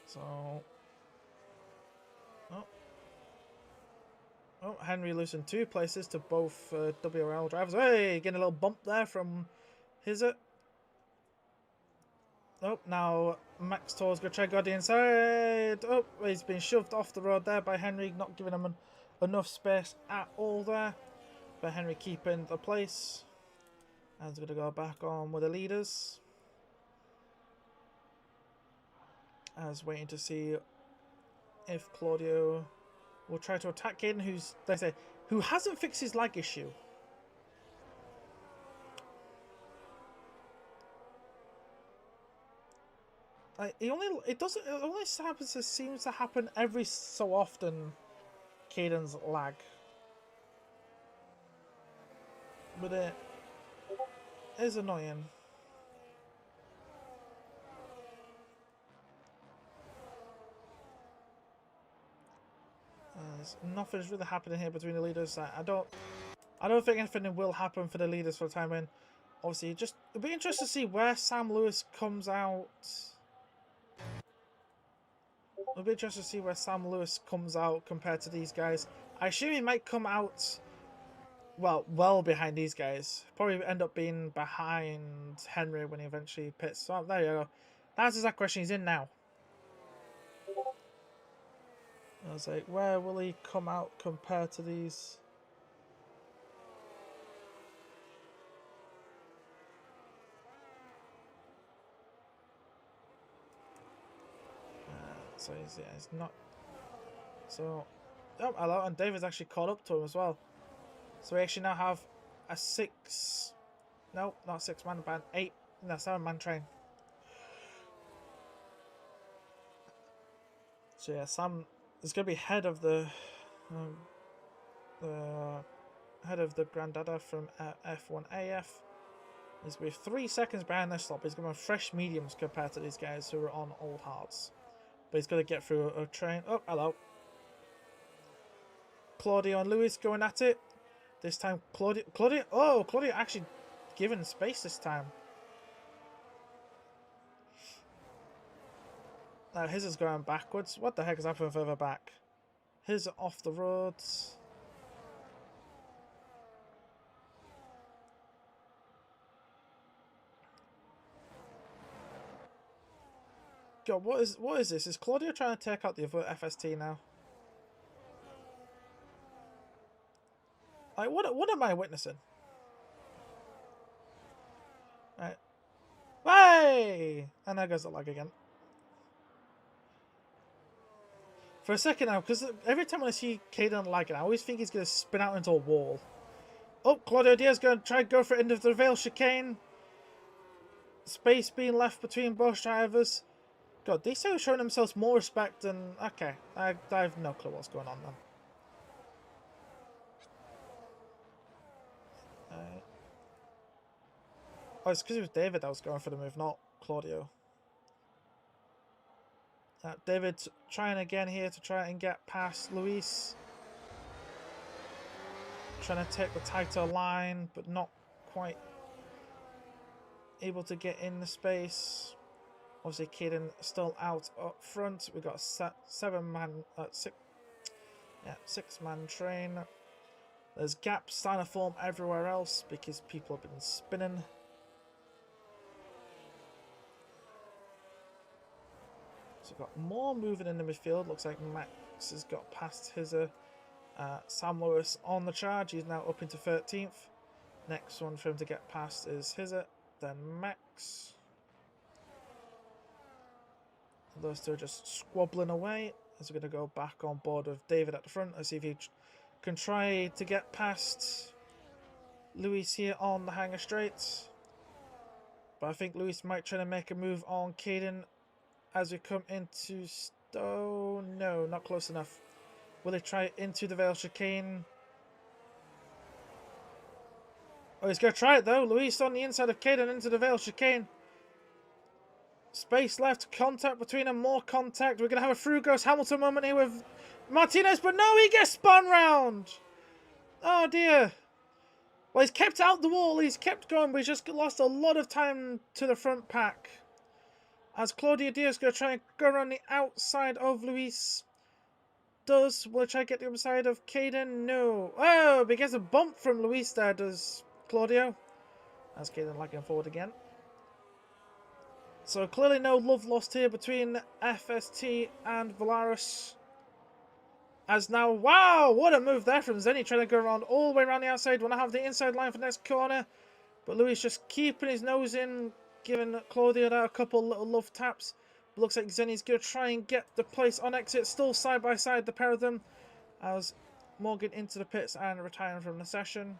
So... Oh, Henry losing 2 places to both WRL drivers. Hey, getting a little bump there from Hizzet. Oh, now Max Tor's going to try to go the inside. Oh, he's been shoved off the road there by Henry, not giving him enough space at all there. But Henry keeping the place. And he's going to go back on with the leaders. As waiting to see if Claudio will try to attack Caden, who hasn't fixed his lag issue. It only seems to happen every so often. Caden's lag, but it is annoying. Nothing's really happening here between the leaders. I don't think anything will happen for the leaders for the time being. Obviously, it'll be interesting to see where Sam Lewis comes out. It'll be interesting to see where Sam Lewis comes out compared to these guys. I assume he might come out, well behind these guys. Probably end up being behind Henry when he eventually pits. So there you go. That's that question. He's in now. I was like, where will he come out compared to these? So he's not. So, oh, hello, and David's actually caught up to him as well. So we actually now have a 6. No, not 6-man band. 7-man train. So yeah, Sam is going to be head of the Grandada from F1AF. He's going to be 3 seconds behind this slot. He's going to have fresh mediums compared to these guys who are on old hards. But he's got to get through a train. Oh, hello. Claudio and Lewis going at it. This time, Claudio actually given space this time. His is going backwards. What the heck is happening further back? His off the roads. God, what is this? Is Claudio trying to take out the other FST now? Like, what am I witnessing? Right. Hey! And there goes the lag again. For a second now, because every time I see Caden lagging, I always think he's going to spin out into a wall. Oh, Claudio Diaz going to try to go for it into the Vale chicane. Space being left between both drivers. God, these two are showing themselves more respect than... Okay, I have no clue what's going on then. Oh, it's because it was David that was going for the move, not Claudio. David's trying again here to try and get past Luis. Trying to take the tighter line, but not quite able to get in the space. Obviously, Caden still out up front. We got a 6-man train. There's gaps starting to form everywhere else because people have been spinning. So we've got more moving in the midfield. Looks like Max has got past his Sam Lewis on the charge. He's now up into 13th. Next one for him to get past is Hizzet, then Max. Those two are just squabbling away. As we're going to go back on board with David at the front. Let's see if he can try to get past Luis here on the Hanger Straight. But I think Luis might try to make a move on Caden as we come into Stowe. No, not close enough. Will he try into the Vale chicane? Oh, he's going to try it though. Luis on the inside of Caden into the Vale chicane. Space left, contact between them, more contact. We're going to have a Frugos Hamilton moment here with Martinez, but no, he gets spun round. Oh dear. Well, he's kept out the wall, he's kept going, but he's just lost a lot of time to the front pack. As Claudia Diaz going to try and go around the outside of Luis. Will try to get the other side of Caden? No. Oh, but he gets a bump from Luis there, does Claudio. As Caden lagging forward again. So clearly no love lost here between FST and Valaris. As now, wow, what a move there from Zenny, trying to go around all the way around the outside. Want to have the inside line for the next corner. But Luis just keeping his nose in, giving Claudio there a couple little love taps. But looks like Zenny's going to try and get the place on exit. Still side by side, the pair of them. As Morgan into the pits and retiring from the session.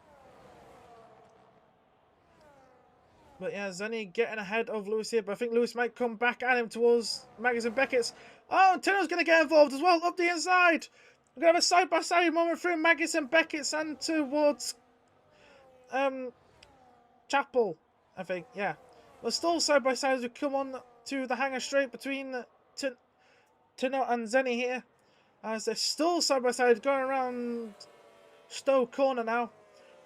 But yeah, Zenny getting ahead of Lewis here, but I think Lewis might come back at him towards Maggis and Beckett's. Oh, and Tino's going to get involved as well, up the inside. We're going to have a side-by-side moment through Maggis and Beckett's and towards Chapel, I think, yeah. But still side-by-side as we come on to the hangar straight between Tino and Zenny here. As they're still side-by-side going around Stowe Corner now.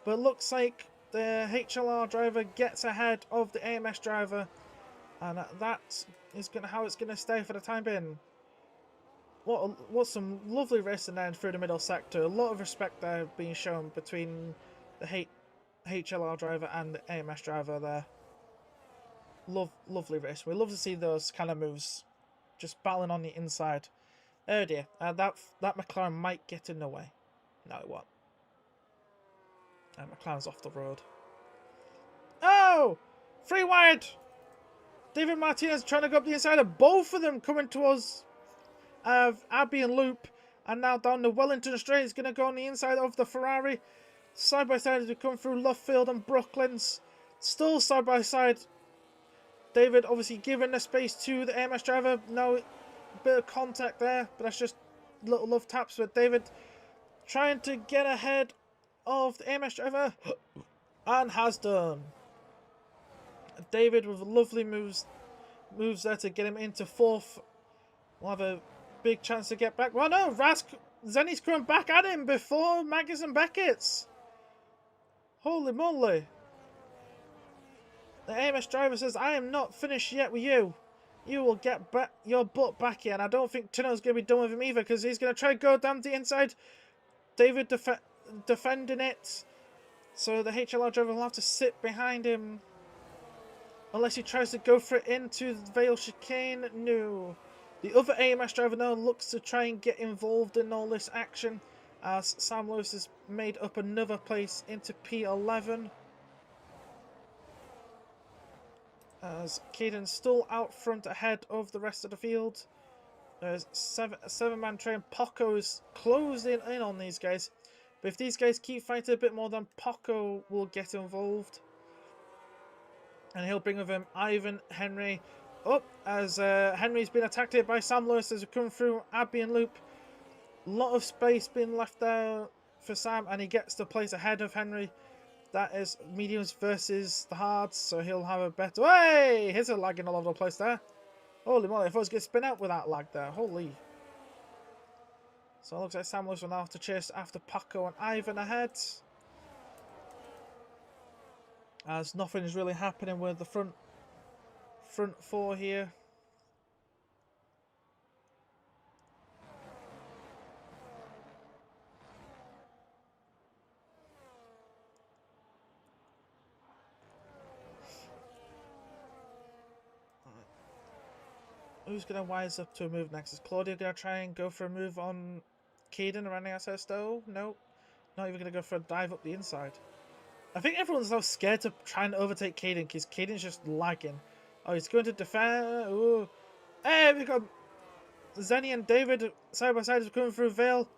But looks like the HLR driver gets ahead of the AMS driver, and that is how it's going to stay for the time being. What some lovely racing there through the middle sector. A lot of respect there being shown between the HLR driver and the AMS driver there. Lovely race. We love to see those kind of moves, just battling on the inside. Oh dear, that McLaren might get in the way. No, it won't. And McLaren's off the road. Oh! Free wide! David Martinez trying to go up the inside of both of them coming towards Abbey and Loop. And now down the Wellington straight. He's going to go on the inside of the Ferrari. Side by side as we come through Lovefield and Brooklands. Still side by side. David obviously giving the space to the AMS driver. No, a bit of contact there. But that's just little love taps with David trying to get ahead of the AMS driver, and has done. David with lovely moves there to get him into fourth. We'll have a big chance to get back. Well, no, Zenny's coming back at him before Maggis and Beckett's. Holy moly. The AMS driver says, I am not finished yet with you. You will get your butt back here. And I don't think Tino's going to be done with him either, because he's going to try to go down the inside. David defending it, so the HLR driver will have to sit behind him unless he tries to go for it into the Vale chicane. No, the other AMS driver now looks to try and get involved in all this action as Sam Lewis has made up another place into P11 as Caden's still out front ahead of the rest of the field. There's a seven-man train. Poco is closing in on these guys. But if these guys keep fighting a bit more, then Poco will get involved. And he'll bring with him Ivan, Henry. Up as Henry's been attacked here by Sam Lewis as we come through Abbey and Loop. A lot of space being left there for Sam, and he gets the place ahead of Henry. That is mediums versus the hards, so he'll have a better... Hey! Here's a lagging all over the place there. Holy moly, I thought I was going to spin out with that lag there. Holy... So it looks like Sam Lewis will now have to chase after Paco and Ivan ahead. As nothing is really happening with the front four here. Who's going to wise up to a move next? Is Claudia going to try and go for a move on Caden around the outside stove? No. Not even going to go for a dive up the inside. I think everyone's now scared to try and overtake Caden because Caden's just lagging. Oh, he's going to defend. Ooh. Hey, we've got Zenny and David side by side as we come through Vale.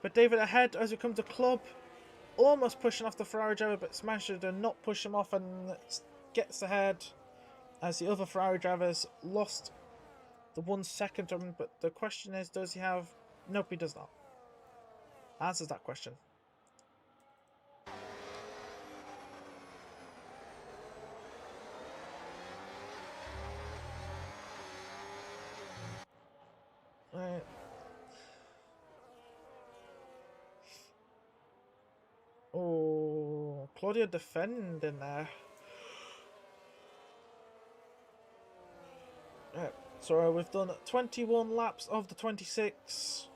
But David ahead as we come to Club. Almost pushing off the Ferrari driver, but smashes to not push him off and gets ahead as the other Ferrari drivers lost the 1 second to him. But the question is, does he have... Nope, he does not. Answers that question. Right. Oh, Claudia defending there. Right. So we've done 21 laps of the 26.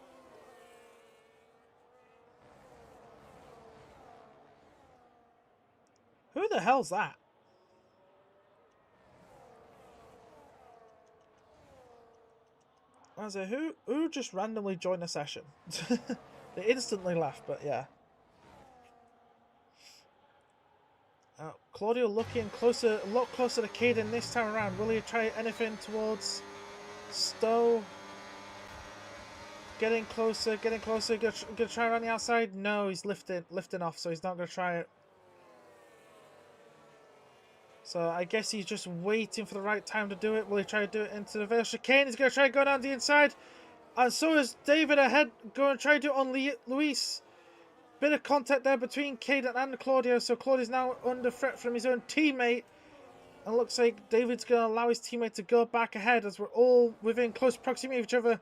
Who the hell's that? I say, who just randomly joined the session? They instantly left, but yeah. Claudio looking closer, a lot closer to Caden this time around. Will he try anything towards Stowe? Getting closer, getting closer. Gonna try around the outside? No, he's lifting off, so he's not gonna try it. So I guess he's just waiting for the right time to do it. Will he try to do it into the veil chicane? He's gonna try to go down the inside. And so is David ahead, going to try to do it on Luis. Bit of contact there between Caden and Claudio, so Claudio's now under threat from his own teammate. And it looks like David's going to allow his teammate to go back ahead as we're all within close proximity of each other.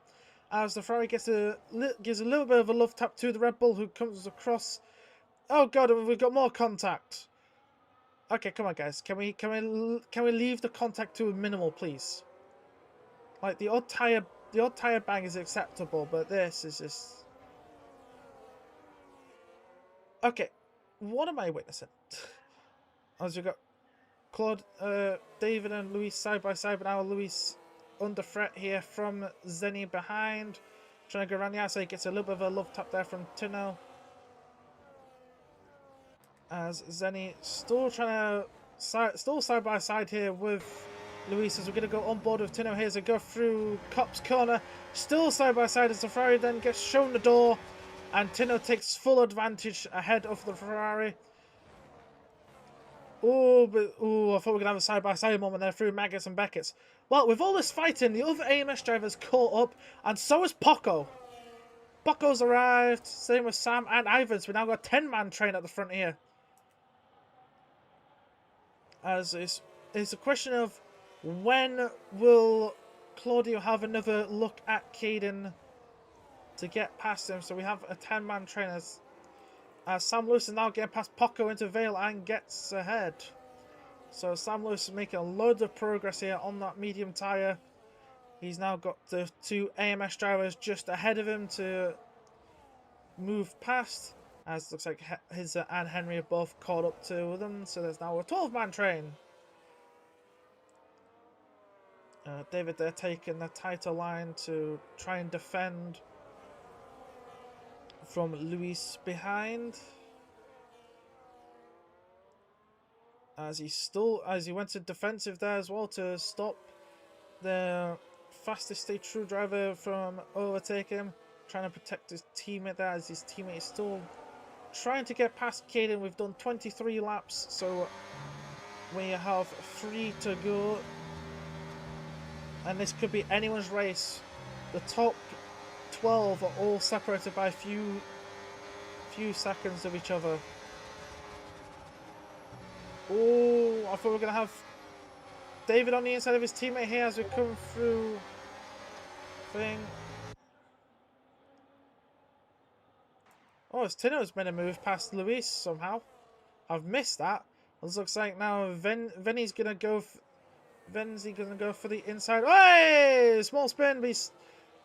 As the Ferrari gives a little bit of a love tap to the Red Bull, who comes across. Oh god, we've got more contact. Okay, come on guys, can we leave the contact to a minimal, please? Like the odd tire bang is acceptable, but this is just. Okay, what am I witnessing? As we got David and Luis side by side, but now Luis under threat here from Zenny behind. Trying to go around the outside, gets a little bit of a love tap there from Tino. As Zenny still trying to still side by side here with Luis, as we're going to go on board with Tino here as we go through Cop's corner. Still side by side as the Ferrari then gets shown the door. And Tino takes full advantage ahead of the Ferrari. Oh, but I thought we were going to have a side-by-side moment there through Maggotts and Beckett's. Well, with all this fighting, the other AMS drivers caught up, and so is Poco. Poco's arrived, same with Sam and Ivans. We now got a 10-man train at the front here. As it's a question of when will Claudio have another look at Caden to get past him. So we have a 10-man train as Sam Lewis is now getting past Poco into Vale and gets ahead. So Sam Lewis is making a load of progress here on that medium tyre. He's now got the two AMS drivers just ahead of him to move past. As it looks like his and Henry have both caught up to them. So there's now a 12-man train. David there taking the title line to try and defend from Luis behind, as he went to defensive there as well to stop the fastest stage true driver from overtaking him, trying to protect his teammate there as his teammate is still trying to get past Caden. We've done 23 laps, so we have 3 to go, and this could be anyone's race. The top 12 are all separated by a few seconds of each other. Oh, I thought we were going to have David on the inside of his teammate here as we come through thing. Oh, it's Tino's made a move past Luis somehow. I've missed that. It looks like now Venny's going to go for the inside. Hey! Small spin, but he's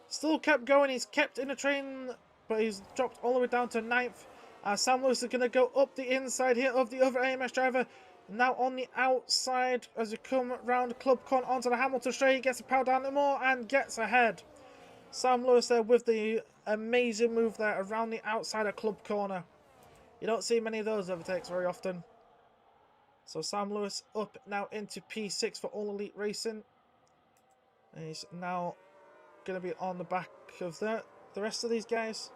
still kept going. He's kept in the train, but he's dropped all the way down to 9th. Sam Lewis is going to go up the inside here of the other AMS driver. Now on the outside as we come round Club Con onto the Hamilton straight. He gets a power down more and gets ahead. Sam Lewis there with the amazing move there around the outside of Club Corner. You don't see many of those overtakes very often. So Sam Lewis up now into P6 for All Elite Racing. And he's now going to be on the back of the rest of these guys.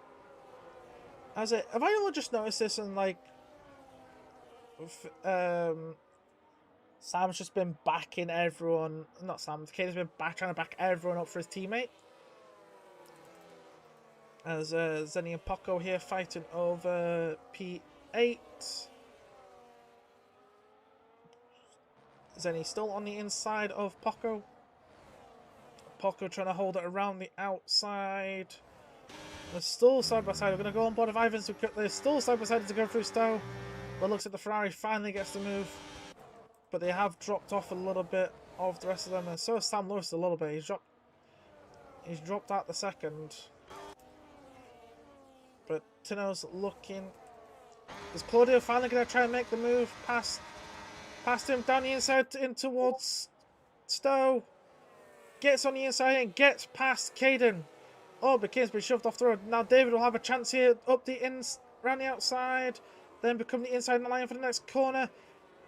Have I only just noticed this and like Sam's just been backing everyone, not Sam, Caden's been trying to back everyone up for his teammate. As Zenny and Poco here fighting over P8. Zenny still on the inside of Poco. Poco trying to hold it around the outside. They're still side by side. We're going to go on board of Ivans. They're still side by side to go through Stowe. But looks like the Ferrari finally gets the move. But they have dropped off a little bit of the rest of them. And so has Sam Lewis a little bit. He's dropped He's dropped out the second. But Tino's looking. Is Claudio finally going to try and make the move past him down the inside in towards Stowe? Gets on the inside and gets past Caden. Oh, but Caden's been shoved off the road. Now David will have a chance here up the around the outside. Then become the inside line for the next corner.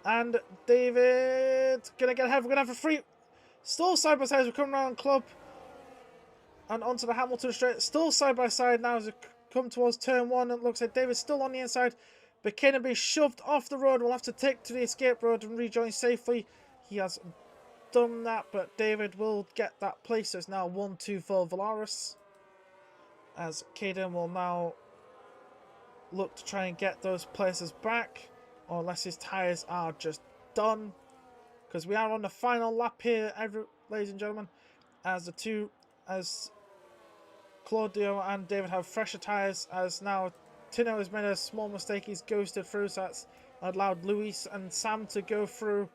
And David going to get ahead. We're going to have a free. Still side by side as we come around Club. And onto the Hamilton straight. Still side by side now as we come towards turn 1. It looks like David's still on the inside. But Caden being shoved off the road. We'll have to take to the escape road and rejoin safely. He has done that, but David will get that place. So it's now 1-2 for Valaris. As Caden will now look to try and get those places back. Or unless his tyres are just done. Because we are on the final lap here, ladies and gentlemen. As Claudio and David have fresher tyres. As now Tino has made a small mistake. He's ghosted through. So that's allowed Luis and Sam to go through.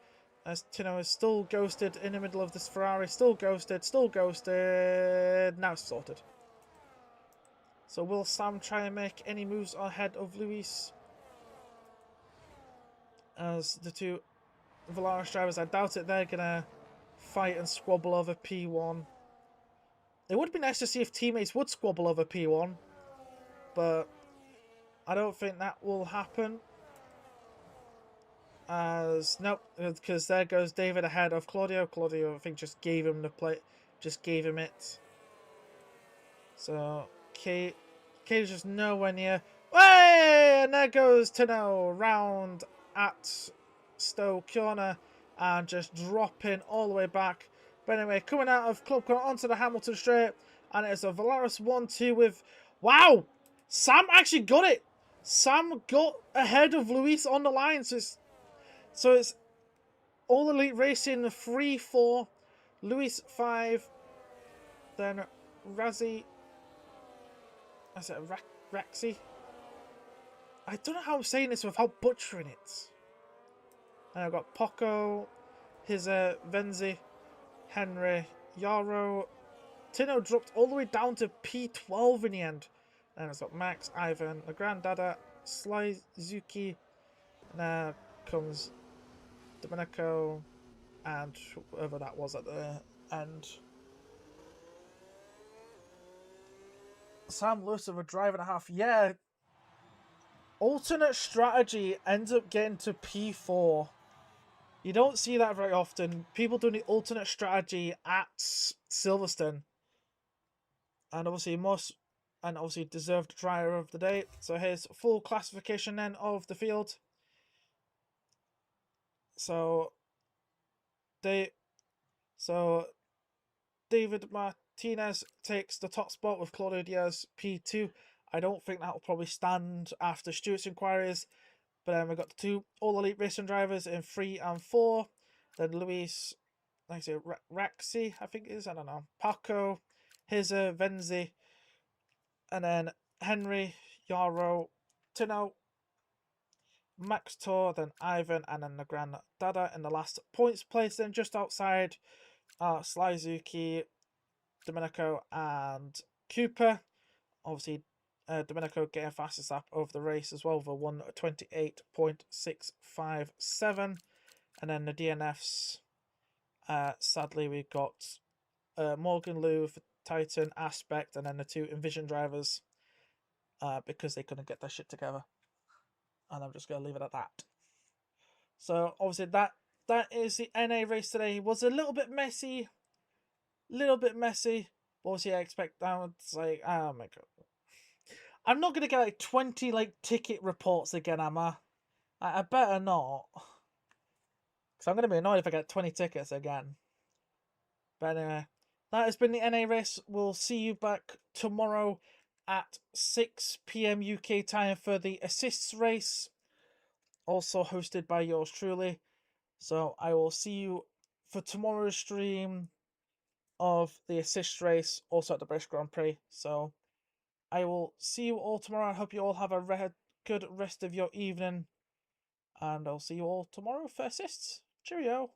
As Tino is still ghosted in the middle of this Ferrari. Still ghosted. Still ghosted. Now it's sorted. So will Sam try and make any moves ahead of Luis? As the two Valaris drivers, I doubt it, they're going to fight and squabble over P1. It would be nice to see if teammates would squabble over P1. But I don't think that will happen. As nope, because there goes David ahead of Claudio. Claudio, I think, just gave him the plate, just gave him it. So Kate is just nowhere near. Way, and there goes Tino round at Stowe corner and just dropping all the way back. But anyway, coming out of Club Corner onto the Hamilton straight, and it's a Valaris 1-2 with wow, Sam actually got it. Sam got ahead of Luis on the line, so it's All Elite Racing 3-4, Luis 5, then Razzie. I said Raxi. I don't know how I'm saying this without butchering it. And I've got Poco, his Venzi, Henry, Yarrow. Tino dropped all the way down to P12 in the end. And it's got Max, Ivan, the Granddada, Sly Zuki. Now comes Domenico and whoever that was at the end. Sam Lewis of a drive and a half. Yeah. Alternate strategy ends up getting to P4. You don't see that very often. People doing the alternate strategy at Silverstone. And obviously deserved driver of the day. So here's full classification then of the field. So David Martinez takes the top spot with Claudio Diaz P2. I don't think that will probably stand after Stewart's inquiries. But then we've got the two All Elite Racing drivers in 3 and 4. Then Luis, like I say, Raxi, I think it is, I don't know. Paco, his Venzi. And then Henry, Yarrow, Tino, Max Tor, then Ivan, and then the Grand Dada in the last points place. Then just outside Sly Zuki, Domenico, and Cooper. Obviously, Domenico getting fastest lap over the race as well for 1:28.657. And then the DNFs, sadly, we've got Morgan Liu for Titan, Aspect, and then the two Envision drivers because they couldn't get their shit together. And I'm just going to leave it at that. So, obviously, that is the NA race today. It was a little bit messy. Obviously, I expect that. It's like, oh my god. I'm not going to get like 20 like ticket reports again, am I? I better not. Because I'm going to be annoyed if I get 20 tickets again. But anyway, that has been the NA race. We'll see you back tomorrow at 6 PM UK time for the assists race. Also hosted by yours truly. So I will see you for tomorrow's stream of the assist race, also at the British Grand Prix. So I will see you all tomorrow. I hope you all have a good rest of your evening. And I'll see you all tomorrow for assists. Cheerio.